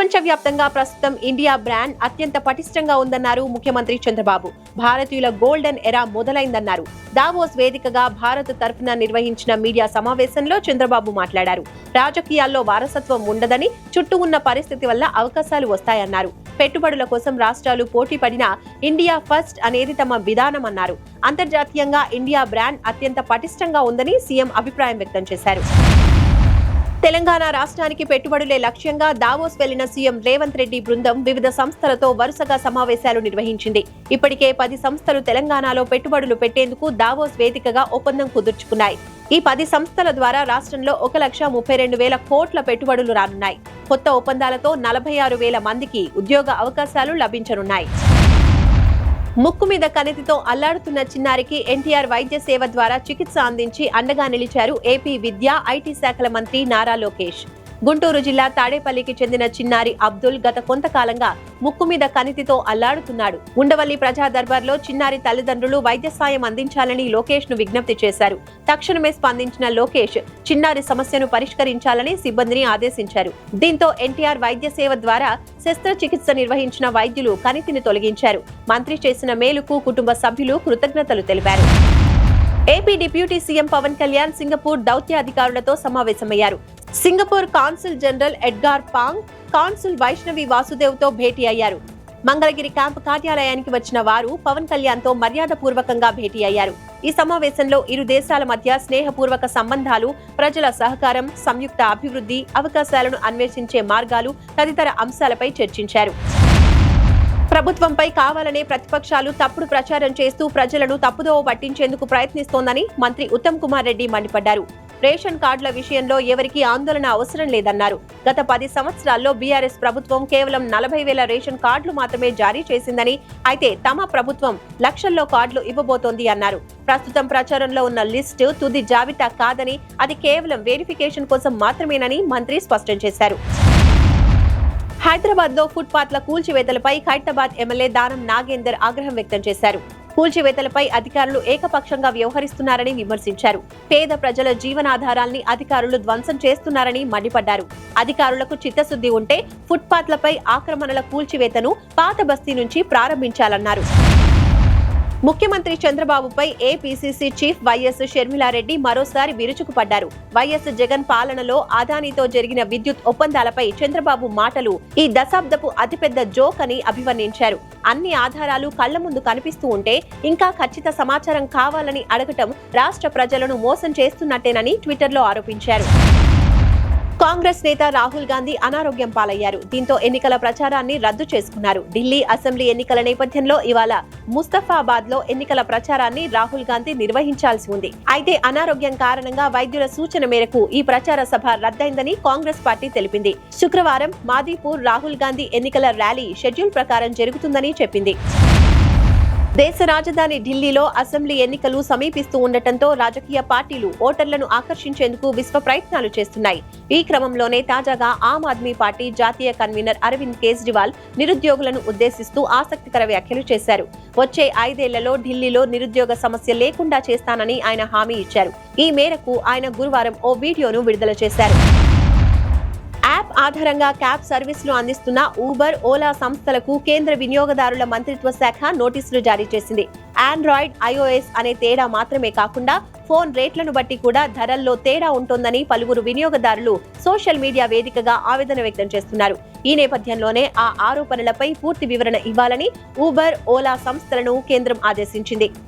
ప్రపంచవ్యాప్తంగా ప్రస్తుతం India brand అత్యంత పటిష్టంగా ఉందన్నారు ముఖ్యమంత్రి చంద్రబాబు. భారతీయుల గోల్డెన్ ఎరా మొదలైందన్నారు. దావోస్ వేదికగా భారత్ తరఫున నిర్వహించిన మీడియా సమావేశంలో చంద్రబాబు మాట్లాడారు. రాజకీయాల్లో వారసత్వం ఉండదని, చుట్టూ ఉన్న పరిస్థితి వల్ల అవకాశాలు వస్తాయన్నారు. పెట్టుబడుల కోసం రాష్ట్రాలు పోటీ పడినా ఇండియా ఫస్ట్ అనేది తమ విధానమన్నారు. అంతర్జాతీయంగా ఇండియా బ్రాండ్ అత్యంత పటిష్టంగా ఉందని సీఎం అభిప్రాయం వ్యక్తం చేశారు. తెలంగాణ రాష్ట్రానికి పెట్టుబడులే లక్ష్యంగా దావోస్ వెళ్లిన సీఎం రేవంత్ రెడ్డి బృందం వివిధ సంస్థలతో వరుసగా సమావేశాలు నిర్వహించింది. ఇప్పటికే 10 సంస్థలు తెలంగాణలో పెట్టుబడులు పెట్టేందుకు దావోస్ వేదికగా ఒప్పందం కుదుర్చుకున్నాయి. ఈ 10 సంస్థల ద్వారా రాష్ట్రంలో 1,32,000 కోట్ల పెట్టుబడులు రానున్నాయి. కొత్త ఒప్పందాలతో 46,000 మందికి ఉద్యోగ అవకాశాలు లభించనున్నాయి. ముక్కు మీద కణితితో అల్లాడుతున్న చిన్నారికి ఎన్టీఆర్ వైద్య సేవ ద్వారా చికిత్స అందించి అండగా నిలిచారు ఏపీ విద్యా, ఐటీ శాఖల మంత్రి నారా లోకేష్. గుంటూరు జిల్లా తాడేపల్లికి చెందిన చిన్నారి అబ్దుల్ గత కొంతకాలంగా ముక్కు మీద కణితితో అల్లాడుతున్నాడు. ఉండవల్లి ప్రజా దర్బార్లో చిన్నారి తల్లిదండ్రులు వైద్య సాయం అందించాలని లోకేష్ ను విజ్ఞప్తి చేశారు. తక్షణమే స్పందించిన లోకేష్ చిన్నారి సమస్యను పరిష్కరించాలని సిబ్బందిని ఆదేశించారు. దీంతో ఎన్టీఆర్ వైద్య సేవ ద్వారా శస్త్రచికిత్స నిర్వహించిన వైద్యులు కణితిని తొలగించారు. మంత్రి చేసిన మేలుకు కుటుంబ సభ్యులు కృతజ్ఞతలు తెలిపారు. AP deputy CM Pawan Kalyan Singapore దౌత్యాధికారులతో సమావేశమయ్యారు. Singapore consul general Edgar Pang, consul Vaishnavi Vasudev తో భేటీ అయ్యారు. మంగళగిరి క్యాంపు కార్యాలయానికి వచ్చిన వారు పవన్ కళ్యాణ్ తో మర్యాదపూర్వకంగా భేటీ అయ్యారు. ఈ సమావేశంలో ఇరు దేశాల మధ్య స్నేహపూర్వక సంబంధాలు, ప్రజల సహకారం, సంయుక్త అభివృద్ధి, అవకాశాలను అన్వేషించే మార్గాలు తదితర అంశాలపై చర్చించారు. ప్రభుత్వంపై కావాలనే ప్రతిపక్షాలు తప్పుడు ప్రచారం చేస్తూ ప్రజలను తప్పుదోవ పట్టించేందుకు ప్రయత్నిస్తోందని మంత్రి ఉత్తమ్ కుమార్ రెడ్డి మండిపడ్డారు. రేషన్ కార్డుల విషయంలో ఎవరికీ ఆందోళన అవసరం లేదన్నారు. గత 10 సంవత్సరాల్లో బీఆర్ఎస్ ప్రభుత్వం కేవలం 40,000 రేషన్ కార్డులు మాత్రమే జారీ చేసిందని, అయితే తమ ప్రభుత్వం లక్షల్లో కార్డులు ఇవ్వబోతోంది అన్నారు. ప్రస్తుతం ప్రచారంలో ఉన్న లిస్టు తుది జాబితా కాదని, అది కేవలం వెరిఫికేషన్ కోసం మాత్రమేనని మంత్రి స్పష్టం చేశారు. హైదరాబాద్ లో ఫుట్పాత్ల కూల్చివేతలపై ఖైరతాబాద్ ఎమ్మెల్యే దానం నాగేందర్ ఆగ్రహం వ్యక్తం చేశారు. కూల్చివేతలపై అధికారులు ఏకపక్షంగా వ్యవహరిస్తున్నారని విమర్శించారు. పేద ప్రజల జీవనాధారాల్ని అధికారులు ధ్వంసం చేస్తున్నారని మండిపడ్డారు. అధికారులకు చిత్తశుద్ధి ఉంటే ఫుట్పాత్లపై ఆక్రమణల కూల్చివేతను పాత బస్తీ నుంచి ప్రారంభించాలన్నారు. ముఖ్యమంత్రి చంద్రబాబుపై ఏపీసీసీ చీఫ్ వైఎస్ షర్మిలారెడ్డి మరోసారి విరుచుకుపడ్డారు. వైఎస్ జగన్ పాలనలో అదానీతో జరిగిన విద్యుత్ ఒప్పందాలపై చంద్రబాబు మాటలు ఈ దశాబ్దపు అతిపెద్ద జోక్ అని అభివర్ణించారు. అన్ని ఆధారాలు కళ్ల ముందు కనిపిస్తూ ఉంటే ఇంకా ఖచ్చిత సమాచారం కావాలని అడగటం రాష్ట్ర ప్రజలను మోసం చేస్తున్నట్టేనని ట్విట్టర్లో ఆరోపించారు. కాంగ్రెస్ నేత రాహుల్ గాంధీ అనారోగ్యం పాలయ్యారు. దీంతో ఎన్నికల ప్రచారాన్ని రద్దు చేసుకున్నారు. ఢిల్లీ అసెంబ్లీ ఎన్నికల నేపథ్యంలో ఇవాళ ముస్తఫాబాద్ లో ఎన్నికల ప్రచారాన్ని రాహుల్ గాంధీ నిర్వహించాల్సి ఉంది. అయితే అనారోగ్యం కారణంగా వైద్యుల సూచన మేరకు ఈ ప్రచార సభ రద్దయిందని కాంగ్రెస్ పార్టీ తెలిపింది. శుక్రవారం మాదీపూర్ రాహుల్ గాంధీ ఎన్నికల ర్యాలీ షెడ్యూల్ ప్రకారం జరుగుతుందని చెప్పింది. దేశ రాజధాని ఢిల్లీలో అసెంబ్లీ ఎన్నికలు సమీపిస్తూ ఉండటంతో రాజకీయ పార్టీలు ఓటర్లను ఆకర్షించేందుకు విశ్వ ప్రయత్నాలు చేస్తున్నాయి. ఈ క్రమంలోనే తాజాగా ఆమ్ ఆద్మీ పార్టీ జాతీయ కన్వీనర్ అరవింద్ కేజ్రీవాల్ నిరుద్యోగులను ఉద్దేశిస్తూ ఆసక్తికర వ్యాఖ్యలు చేశారు. వచ్చే 5 ఏళ్లలో ఢిల్లీలో నిరుద్యోగ సమస్య లేకుండా చేస్తానని ఆయన హామీ ఇచ్చారు. ఈ మేరకు ఆయన గురువారం ఓ వీడియోను విడుదల చేశారు. యాప్ ఆధారంగా క్యాబ్ సర్వీసులు అందిస్తున్న ఊబర్, ఓలా సంస్థలకు కేంద్ర వినియోగదారుల మంత్రిత్వ శాఖ నోటీసులు జారీ చేసింది. ఆండ్రాయిడ్, ఐఓఎస్ అనే తేడా మాత్రమే కాకుండా ఫోన్ రేట్లను బట్టి కూడా ధరల్లో తేడా ఉంటోందని పలువురు వినియోగదారులు సోషల్ మీడియా వేదికగా ఆవేదన వ్యక్తం చేస్తున్నారు. ఈ నేపథ్యంలోనే ఆ ఆరోపణలపై పూర్తి వివరణ ఇవ్వాలని ఊబర్, ఓలా సంస్థలను కేంద్రం ఆదేశించింది.